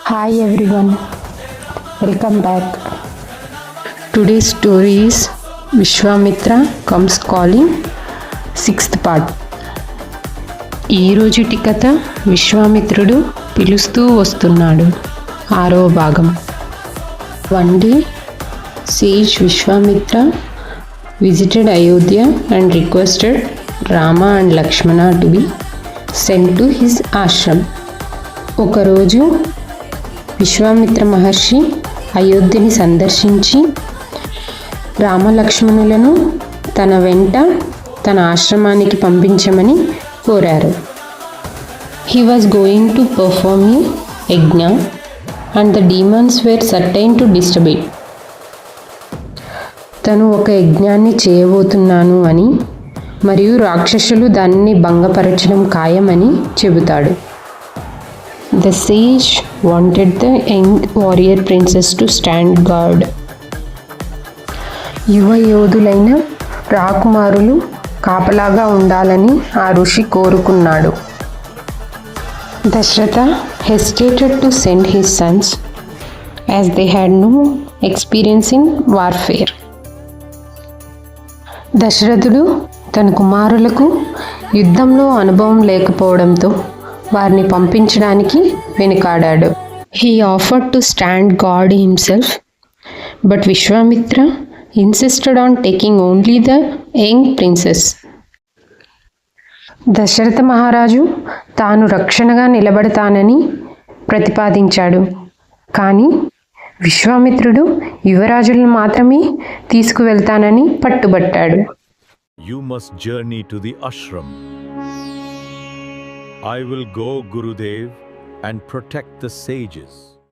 Hi everyone, welcome back. Today's story is Vishwamitra Comes Calling, 6th part. ఈరోజుటి కథ విశ్వామిత్రుడు పిలుస్తూ వస్తున్నాడు, 6వ భాగం. One day, sage Vishwamitra visited Ayodhya and requested Rama and Lakshmana to be sent to his ashram. ఒకరోజు విశ్వామిత్ర మహర్షి అయోధ్యని సందర్శించి రామలక్ష్మణులను తన వెంట తన ఆశ్రమానికి పంపించమని కోరారు. He was going to perform a yajna and the demons were certain to disturb it. తను ఒక యజ్ఞాన్ని చేయబోతున్నాను అని మరియు రాక్షసులు దానిని భంగపరచడం ఖాయమని చెబుతాడు. The sage wanted the young warrior princess to stand guard. యువ యోధులైన రాకుమారులు కాపలాగా ఉండాలని ఆ ఋషి కోరుకున్నాడు. Dasharatha hesitated to send his sons as they had no experience in warfare. దశరథుడు తన కుమారులకు యుద్ధంలో అనుభవం లేకపోవడంతో వారిని పంపించడానికి వెనుకాడాడు. He offered to stand guard himself, but Vishwamitra insisted on taking only the young princes. Dasharatha మహారాజు తాను రక్షణగా నిలబడతానని ప్రతిపాదించాడు, కానీ విశ్వామిత్రుడు యువరాజులను మాత్రమే తీసుకువెళ్తానని పట్టుబట్టాడు. You must journey to the ashram. I will go, Gurudev, and protect the sages.